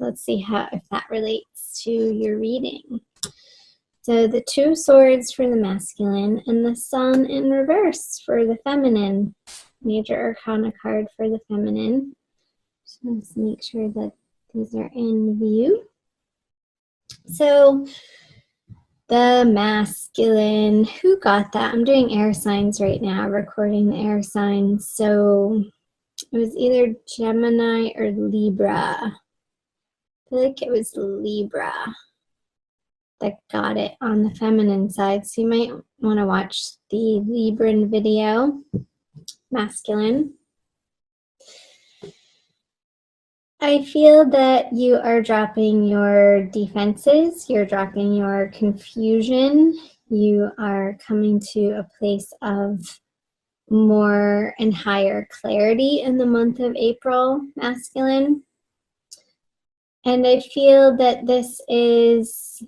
let's see if that relates to your reading. So the 2 swords for the masculine and the sun in reverse for the feminine. Major arcana card for the feminine. So let's make sure that these are in view. So the masculine, who got that? I'm doing air signs right now, recording the air signs. So it was either Gemini or Libra. I feel like it was Libra that got it on the feminine side. So you might want to watch the Libran video, masculine. I feel that you are dropping your defenses, you're dropping your confusion, you are coming to a place of more and higher clarity in the month of April, masculine. And I feel that this is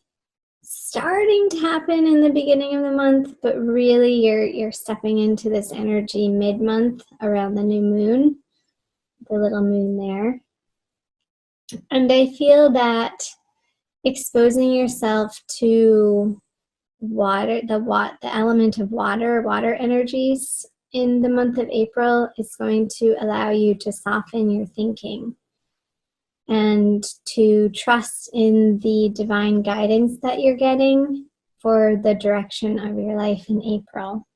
starting to happen in the beginning of the month, but really you're stepping into this energy mid-month around the new moon, the little moon there. And I feel that exposing yourself to water, the element of water energies in the month of April is going to allow you to soften your thinking and to trust in the divine guidance that you're getting for the direction of your life in April.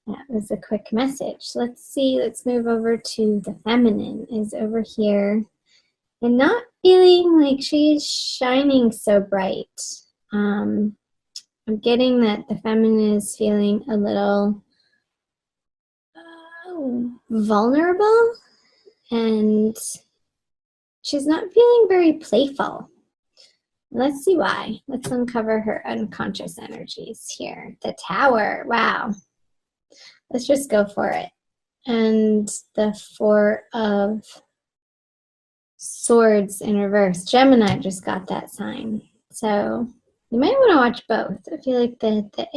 That was a quick message. Let's see, let's move over to the feminine is over here. And not feeling like she's shining so bright. I'm getting that the feminine is feeling a little vulnerable, and she's not feeling very playful. Let's see why. Let's uncover her unconscious energies here. The Tower, wow. Let's just go for it. And the 4 of Swords in reverse. Gemini just got that sign. So you might want to watch both. I feel like the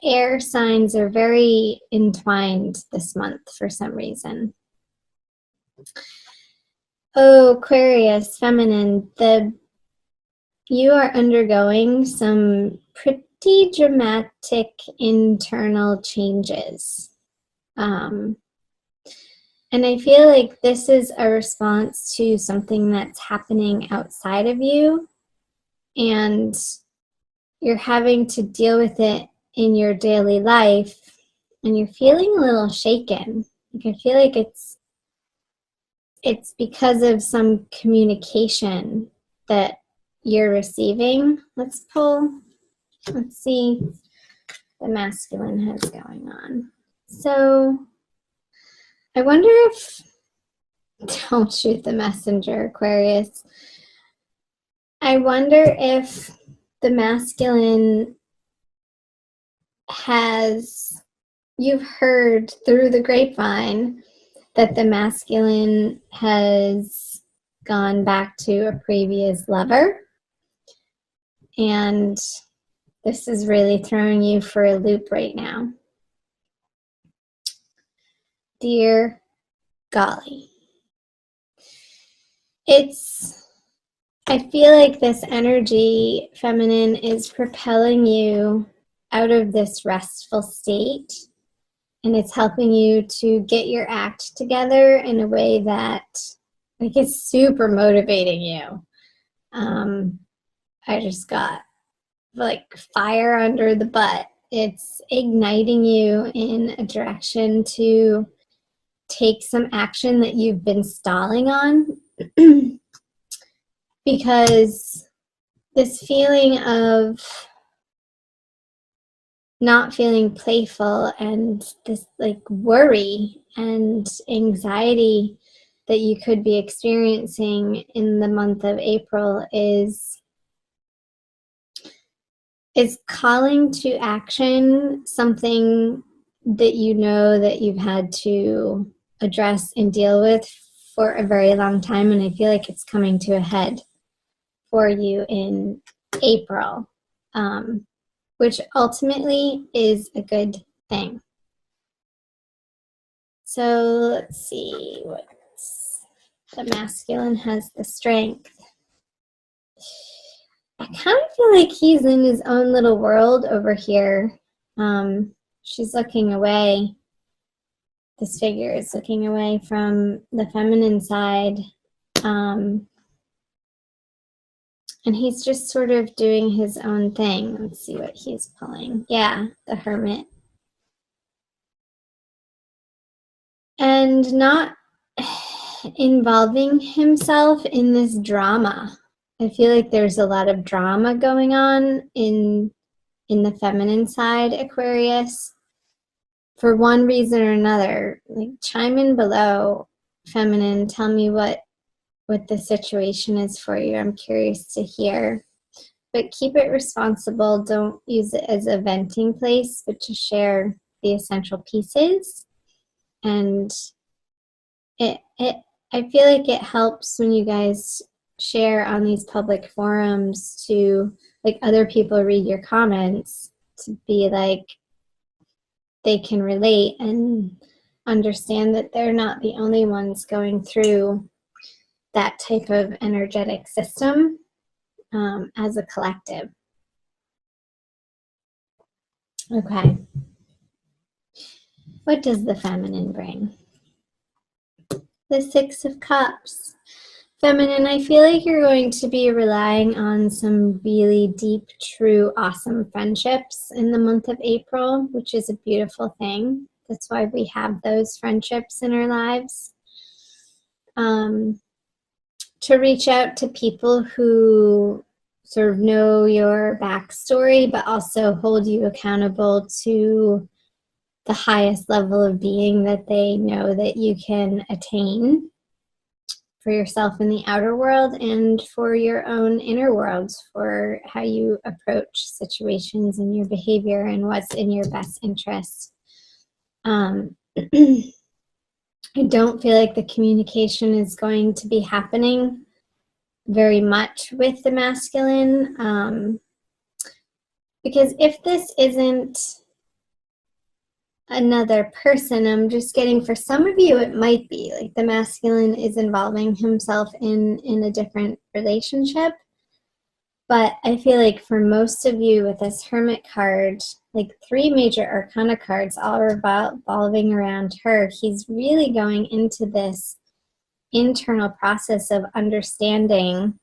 air signs are very entwined this month for some reason. Oh, Aquarius, feminine. You are undergoing some pretty dramatic internal changes. And I feel like this is a response to something that's happening outside of you, and you're having to deal with it in your daily life, and you're feeling a little shaken. Like I feel like it's because of some communication that you're receiving. Let's see what the masculine has going on. So I wonder if, don't shoot the messenger, Aquarius. I wonder if the masculine you've heard through the grapevine that the masculine has gone back to a previous lover. And this is really throwing you for a loop right now. Dear golly. I feel like this energy, feminine, is propelling you out of this restful state, and it's helping you to get your act together in a way that like it's super motivating you. I just got like fire under the butt. It's igniting you in a direction to take some action that you've been stalling on. Because this feeling of not feeling playful and this like worry and anxiety that you could be experiencing in the month of April is calling to action something that you know that you've had to address and deal with for a very long time, and I feel like it's coming to a head for you in April, which ultimately is a good thing. So let's see, The masculine has the strength. I kind of feel like he's in his own little world over here. She's looking away. This figure is looking away from the feminine side. And he's just sort of doing his own thing. Let's see what he's pulling. Yeah, the Hermit. And not involving himself in this drama. I feel like there's a lot of drama going on in the feminine side, Aquarius. For one reason or another, like chime in below, feminine, tell me what the situation is for you. I'm curious to hear. But keep it responsible. Don't use it as a venting place, but to share the essential pieces. And I feel like it helps when you guys share on these public forums to, like, other people read your comments, to be like, they can relate and understand that they're not the only ones going through that type of energetic system as a collective. Okay. What does the feminine bring? The Six of Cups. Feminine, I feel like you're going to be relying on some really deep, true, awesome friendships in the month of April, which is a beautiful thing. That's why we have those friendships in our lives. To reach out to people who sort of know your backstory, but also hold you accountable to the highest level of being that they know that you can attain for yourself in the outer world and for your own inner world, for how you approach situations and your behavior and what's in your best interest. I don't feel like the communication is going to be happening very much with the masculine, because if this isn't another person, I'm just getting, for some of you it might be like the masculine is involving himself in a different relationship, but I feel like for most of you with this Hermit card, like 3 major arcana cards all revolving around her, he's really going into this internal process of understanding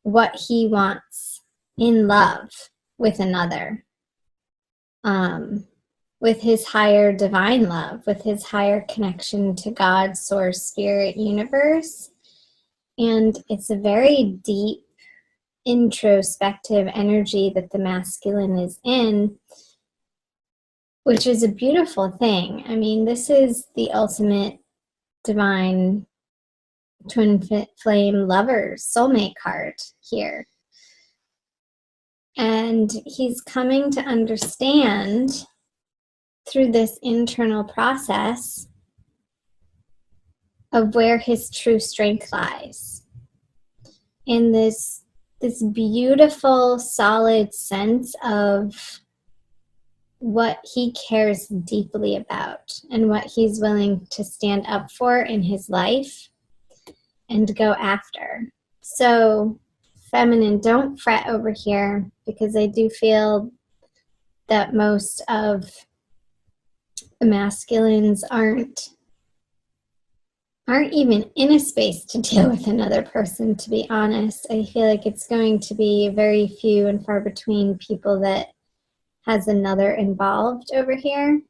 what he wants in love with another. With his higher divine love, with his higher connection to God, source, spirit, universe. And it's a very deep, introspective energy that the masculine is in, which is a beautiful thing. I mean, this is the ultimate divine twin flame lovers soulmate card here. And he's coming to understand through this internal process of where his true strength lies. In this beautiful, solid sense of what he cares deeply about and what he's willing to stand up for in his life and go after. So, feminine, don't fret over here, because I do feel that most of the masculines aren't even in a space to deal with another person, to be honest. I feel like it's going to be very few and far between people that has another involved over here.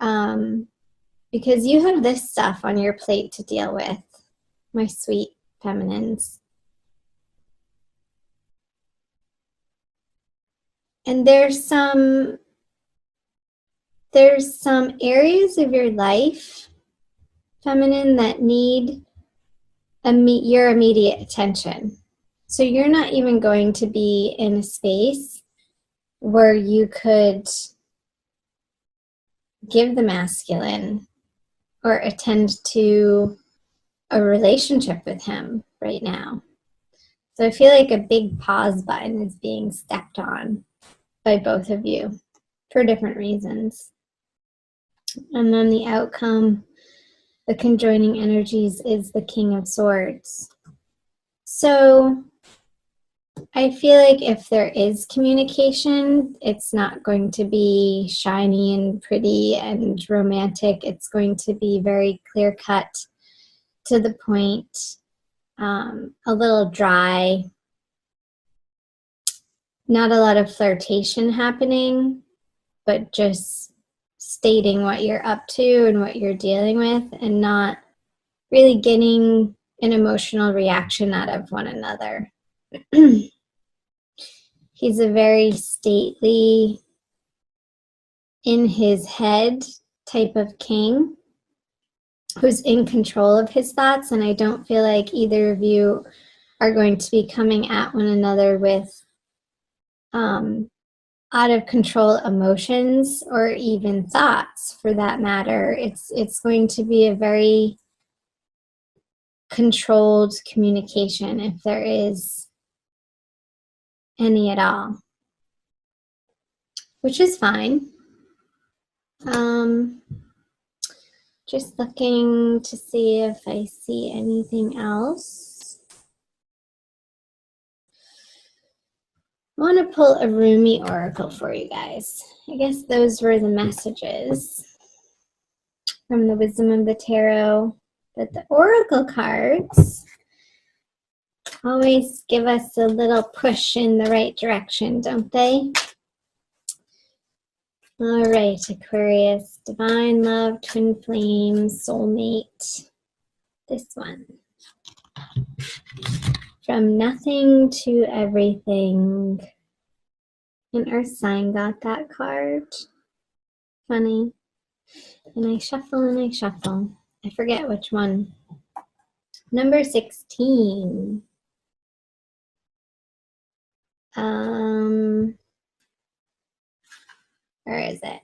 Because you have this stuff on your plate to deal with, my sweet feminines. And there's some areas of your life, feminine, that need your immediate attention. So you're not even going to be in a space where you could give the masculine or attend to a relationship with him right now. So I feel like a big pause button is being stepped on by both of you for different reasons. And then the outcome the conjoining energies is the King of Swords. So I feel like if there is communication, it's not going to be shiny and pretty and romantic. It's going to be very clear-cut, to the point, a little dry, not a lot of flirtation happening, but just stating what you're up to and what you're dealing with, and not really getting an emotional reaction out of one another. He's a very stately, in his head type of king who's in control of his thoughts, and I don't feel like either of you are going to be coming at one another with out of control emotions or even thoughts, for that matter. It's going to be a very controlled communication, if there is any at all, which is fine. Just looking to see if I see anything else. I want to pull a Rumi oracle for you guys. I guess those were the messages from the Wisdom of the Tarot. But the oracle cards always give us a little push in the right direction, don't they? All right, Aquarius, divine love, twin flame, soulmate. This one. From nothing to everything. An earth sign got that card. Funny. And I shuffle and I shuffle. I forget which one. Number 16. Where is it?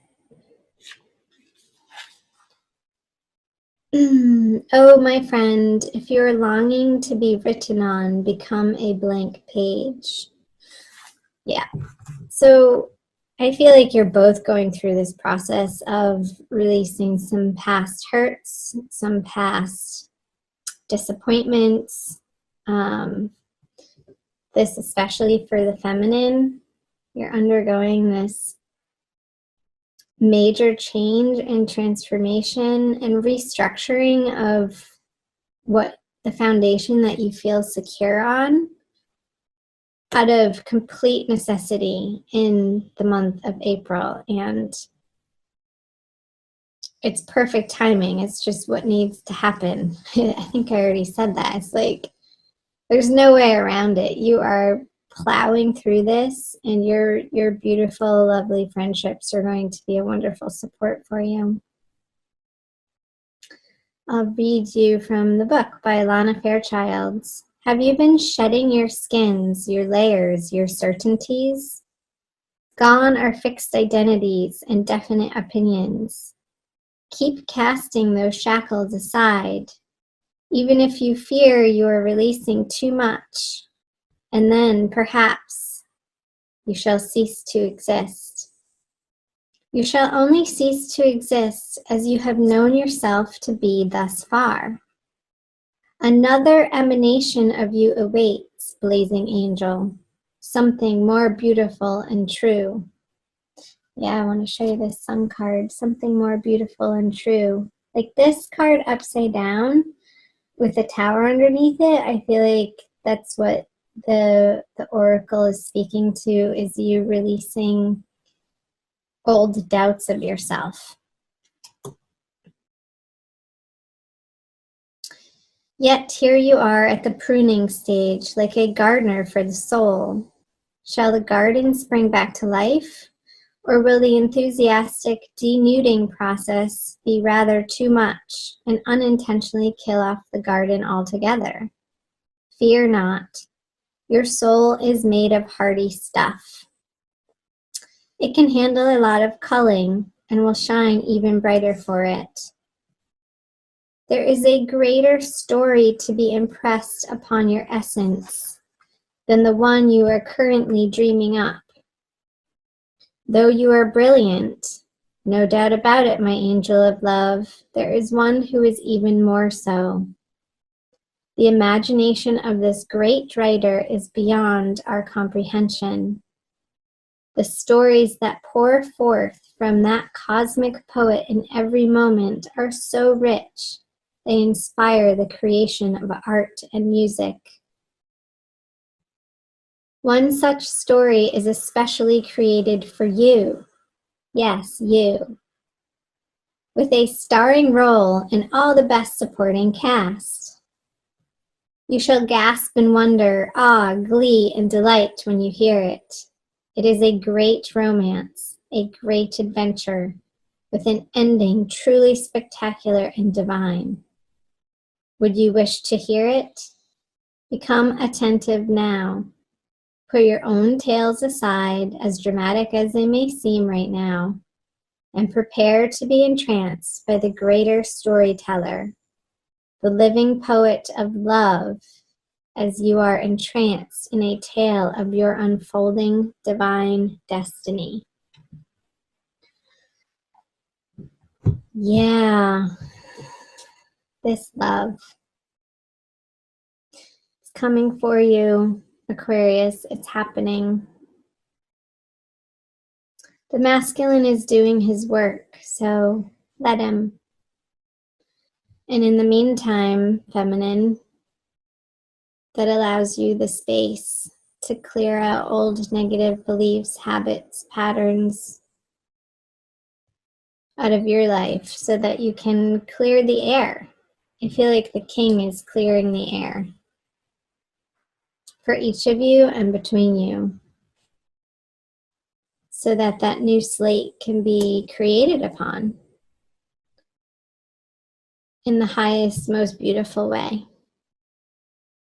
Oh, my friend, if you're longing to be written on, become a blank page. Yeah. So I feel like you're both going through this process of releasing some past hurts, some past disappointments. This especially for the feminine. You're undergoing this major change and transformation and restructuring of what the foundation that you feel secure on, out of complete necessity in the month of April. And it's perfect timing. It's just what needs to happen. I think I already said that. It's like, there's no way around it. You are plowing through this, and your beautiful, lovely friendships are going to be a wonderful support for you. I'll read you from the book by Lana Fairchild. Have you been shedding your skins, your layers, your certainties? Gone are fixed identities and definite opinions. Keep casting those shackles aside, even if you fear you are releasing too much, and then perhaps you shall cease to exist. You shall only cease to exist as you have known yourself to be thus far. Another emanation of you awaits, blazing angel, something more beautiful and true. Yeah, I want to show you this sun card, something more beautiful and true. Like this card upside down with a tower underneath it, I feel like that's what the oracle is speaking to, is you releasing old doubts of yourself. Yet here you are at the pruning stage, like a gardener for the soul. Shall the garden spring back to life, or will the enthusiastic denuding process be rather too much and unintentionally kill off the garden altogether? Fear not. Your soul is made of hardy stuff. It can handle a lot of culling and will shine even brighter for it. There is a greater story to be impressed upon your essence than the one you are currently dreaming up. Though you are brilliant, No doubt about it, my angel of love. There is one who is even more so. The imagination of this great writer is beyond our comprehension. The stories that pour forth from that cosmic poet in every moment are so rich, they inspire the creation of art and music. One such story is especially created for you. Yes, you. With a starring role in all the best supporting cast. You shall gasp in wonder, awe, glee, and delight when you hear it. It is a great romance, a great adventure, with an ending truly spectacular and divine. Would you wish to hear it? Become attentive now. Put your own tales aside, as dramatic as they may seem right now, and prepare to be entranced by the greater storyteller, the living poet of love, as you are entranced in a tale of your unfolding divine destiny. Yeah, this love. It's coming for you, Aquarius. It's happening. The masculine is doing his work, so let him. And in the meantime, feminine, that allows you the space to clear out old negative beliefs, habits, patterns out of your life so that you can clear the air. I feel like the king is clearing the air for each of you and between you so that that new slate can be created upon in the highest, most beautiful way.